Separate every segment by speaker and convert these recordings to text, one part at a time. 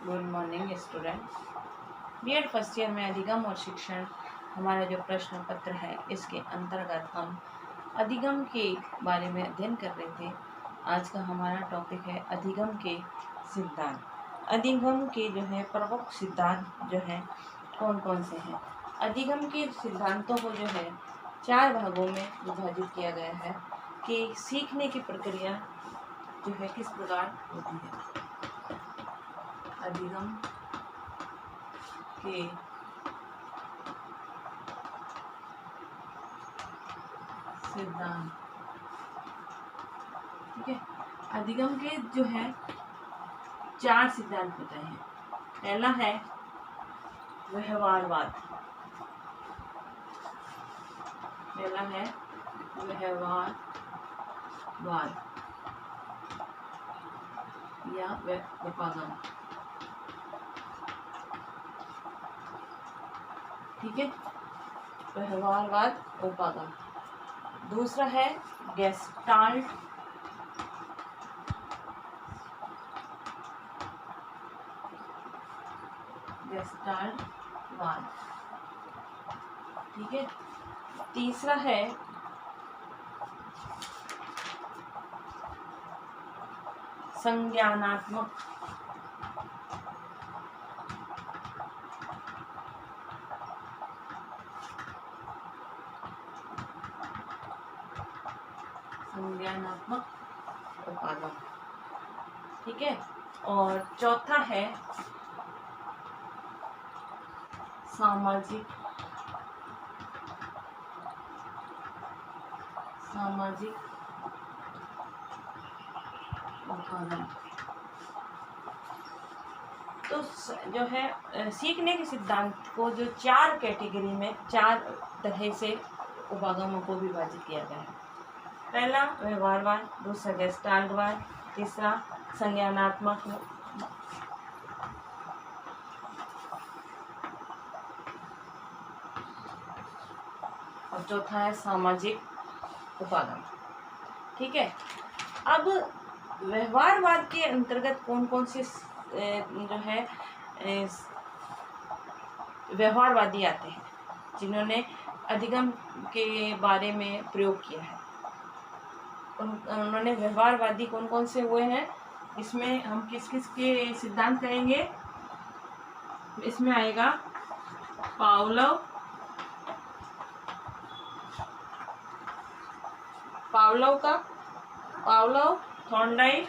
Speaker 1: Good morning students. BEd first year में अधिगम और शिक्षण हमारा जो प्रश्न पत्र है, इसके अंतर्गत हम अधिगम के बारे में अध्ययन कर रहे थे। आज का हमारा टॉपिक है अधिगम के सिद्धांत। अधिगम के जो है प्रमुख सिद्धांत जो है कौन कौन से हैं। अधिगम के सिद्धांतों को जो है 4 भागों में विभाजित किया गया है कि सीखने की प्रक्रिया जो है किस प्रकार होती है। अधिगम के सिद्धांत, ठीक है। अधिगम के जो है 4 सिद्धांत होते हैं। पहला है व्यवहारवाद। या उपागम, ठीक है। व्यवहारवाद, उपागम। दूसरा है गेस्टाल्टवाद, ठीक है। तीसरा है संज्ञानात्मक उपागम, ठीक है। और चौथा है सामाजिक उपागम। तो जो है सीखने के सिद्धांत को जो 4 कैटेगरी में 4 तरह से उपागमों को विभाजित किया गया है। पहला व्यवहारवाद, दूसरा गेस्टाल्टवाद, तीसरा संज्ञानात्मक और चौथा है सामाजिक उपागम, ठीक है। अब व्यवहारवाद के अंतर्गत कौन कौन से जो है व्यवहारवादी आते हैं, जिन्होंने अधिगम के बारे में प्रयोग किया है। उन्होंने व्यवहारवादी कौन कौन से हुए हैं, इसमें हम किस किस के सिद्धांत करेंगे। इसमें आएगा पावलोव, थॉर्नडाइक,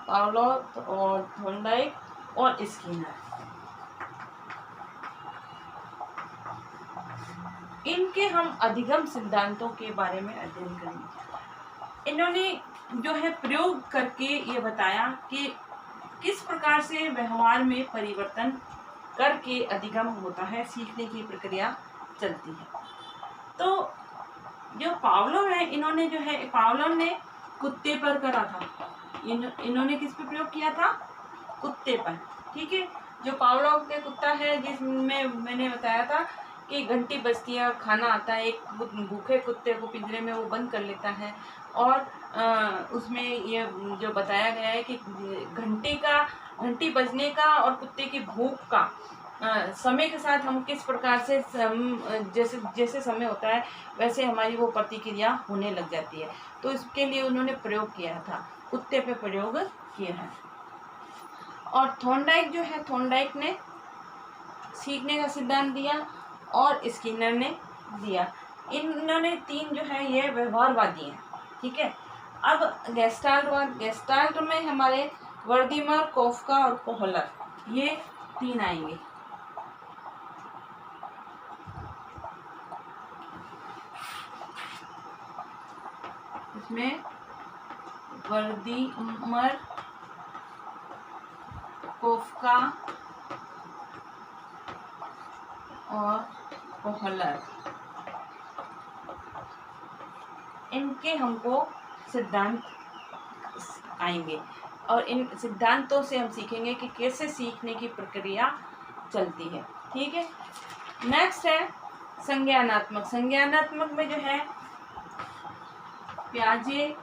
Speaker 1: और थॉर्नडाइक और स्किनर। इनके हम अधिगम सिद्धांतों के बारे में अध्ययन करेंगे। इन्होंने जो है प्रयोग करके ये बताया कि किस प्रकार से व्यवहार में परिवर्तन करके अधिगम होता है, सीखने की प्रक्रिया चलती है। तो जो पावलोव है, इन्होंने जो है पावलोव ने कुत्ते पर करा था। इन्होंने किस पे प्रयोग किया था? कुत्ते पर, ठीक है। जो पावलोव के कुत्ता है, जिसमें मैंने बताया था कि घंटी बजती है, खाना आता है, एक भूखे कुत्ते को पिंजरे में वो बंद कर लेता है और उसमें ये जो बताया गया है कि घंटी बजने का और कुत्ते की भूख का समय के साथ हम किस प्रकार से जैसे समय होता है वैसे हमारी वो प्रतिक्रिया होने लग जाती है। तो इसके लिए उन्होंने प्रयोग किया था, कुत्ते पे प्रयोग किया है। और थॉर्नडाइक ने सीखने का सिद्धांत दिया और स्किनर ने दिया। इन्होंने 3 जो है ये व्यवहारवादी हैं, ठीक है। अब गेस्टाल्ट में हमारे वर्दीमर, कोफका और कोहलर, ये 3 आएंगे। इसमें वर्दीमर, कोफका और कोहलर, इनके हमको सिद्धांत आएंगे और इन सिद्धांतों से हम सीखेंगे कि कैसे सीखने की प्रक्रिया चलती है, ठीक है। नेक्स्ट है संज्ञानात्मक में जो है प्याजे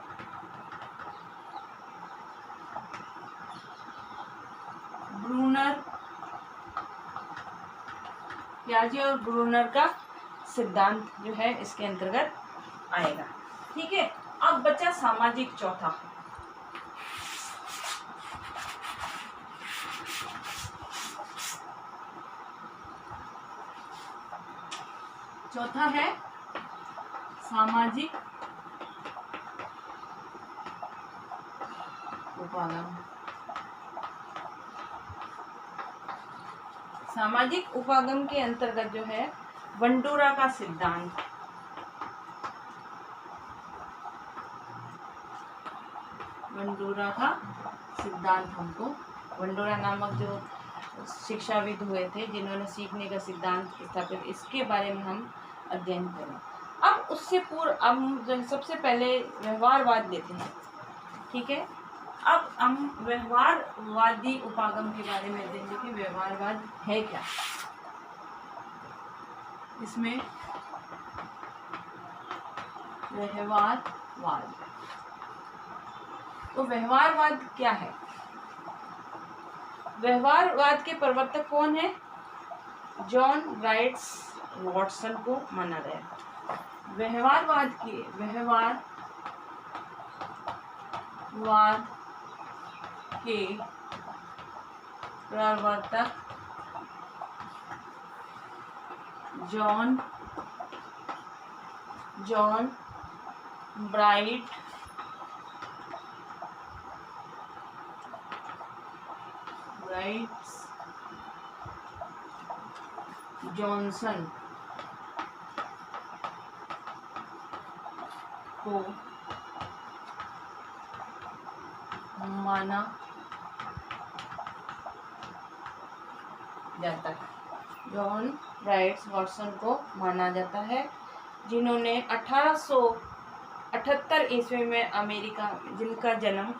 Speaker 1: और ब्रूनर का सिद्धांत जो है इसके अंतर्गत आएगा। ठीक है, अब बचा सामाजिक चौथा। चौथा है सामाजिक उपागम। सामाजिक उपागम के अंतर्गत जो है बंडूरा का सिद्धांत। बंडूरा का सिद्धांत हमको, बंडूरा नामक जो शिक्षाविद हुए थे जिन्होंने सीखने का सिद्धांत स्थापित, इसके बारे में हम अध्ययन करें। अब उससे पूर्व हम जो सबसे पहले व्यवहारवाद लेते हैं। ठीक है, अब हम व्यवहारवादी उपागम के बारे में अध्ययन करें। व्यवहारवाद है क्या? इसमें व्यवहारवाद, तो व्यवहारवाद क्या है? व्यवहारवाद के प्रवर्तक कौन है? जॉन राइट्स वॉटसन को माना गया। व्यवहारवाद के प्रवर्तक जॉन ब्राइट जॉनसन को माना जाता है। जॉन राइट्स वॉटसन को माना जाता है, जिन्होंने 1878 ईस्वी में अमेरिका, जिनका जन्म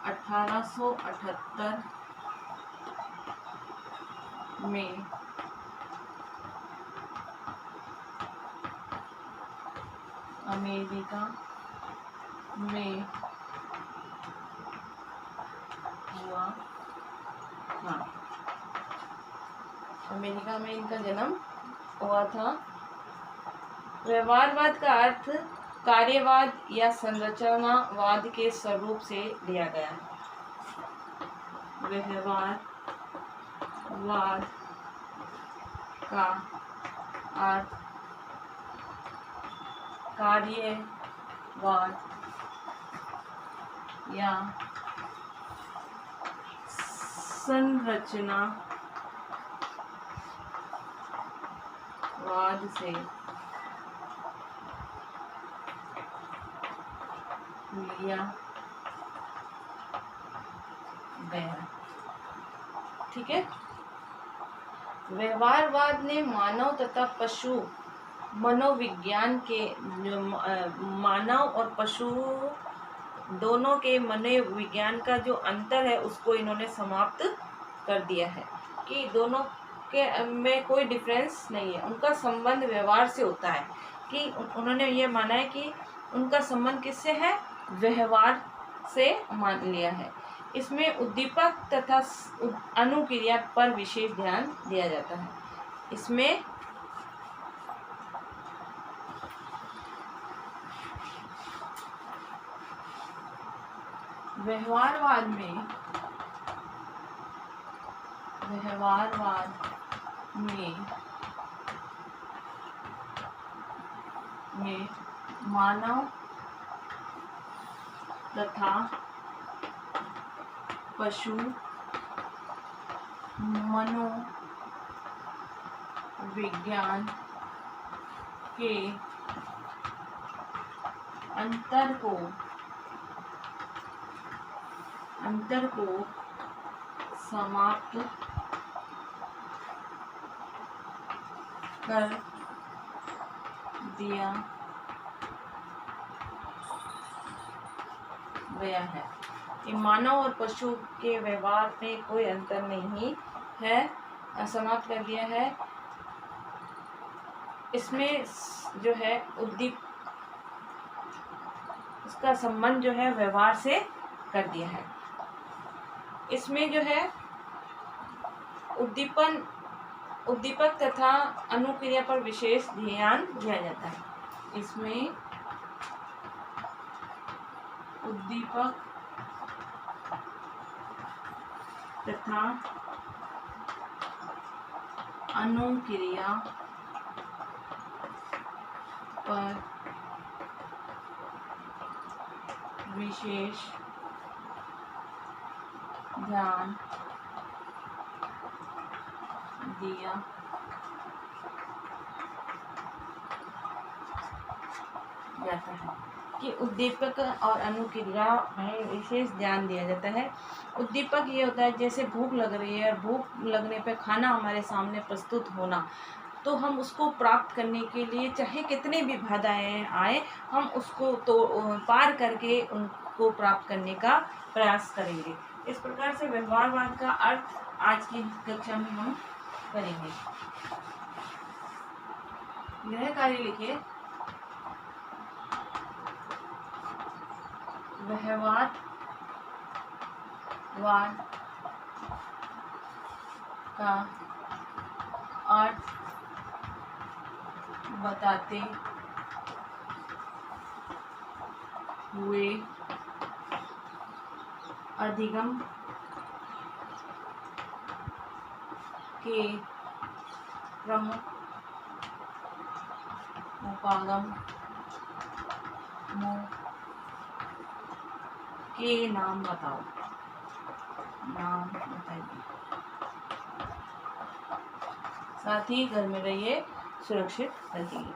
Speaker 1: 1878 में अमेरिका में हुआ था। अमेरिका में इनका जन्म हुआ था। व्यवहारवाद का अर्थ कार्यवाद या संरचनावाद के स्वरूप से लिया गया है। व्यवहारवाद का अर्थ कार्यवाद या संरचनावाद से लिया गया। ठीक है, व्यवहारवाद ने मानव तथा पशु मनोविज्ञान के, मानव और पशु दोनों के मनोविज्ञान का जो अंतर है उसको इन्होंने समाप्त कर दिया है कि दोनों के में कोई डिफरेंस नहीं है। उनका संबंध व्यवहार से होता है, कि उन्होंने ये माना है कि उनका संबंध किससे है? व्यवहार से मान लिया है। इसमें उद्दीपक तथा अनुक्रिया पर विशेष ध्यान दिया जाता है। इसमें व्यवहारवाद में मानव तथा पशु मनोविज्ञान के अंतर को समाप्त कर दिया गया है कि मानव और पशु के व्यवहार में कोई अंतर नहीं है। समाप्त कर दिया है। इसमें जो है इसका संबंध जो है व्यवहार से कर दिया है। इसमें जो है उद्दीपक तथा अनुक्रिया पर विशेष ध्यान दिया जाता है। इसमें उद्दीपक तथा अनुक्रिया पर विशेष ध्यान दिया जाता है कि उद्दीपक और अनुक्रिया में विशेष ध्यान दिया जाता है। उद्दीपक ये होता है जैसे भूख लग रही है और भूख लगने पे खाना हमारे सामने प्रस्तुत होना, तो हम उसको प्राप्त करने के लिए चाहे कितने भी बाधाएं आए, हम उसको तो पार करके उनको प्राप्त करने का प्रयास करेंगे। इस प्रकार से व्यवहारवाद का अर्थ आज की कक्षा में हम करेंगे। यह कार्य लिखिए, व्यवहारवाद का अर्थ बताते हुए अधिगम के प्रमुख उपागमों के नाम बताओ। नाम बताइए। साथ ही घर में रहिए, सुरक्षित रहिए।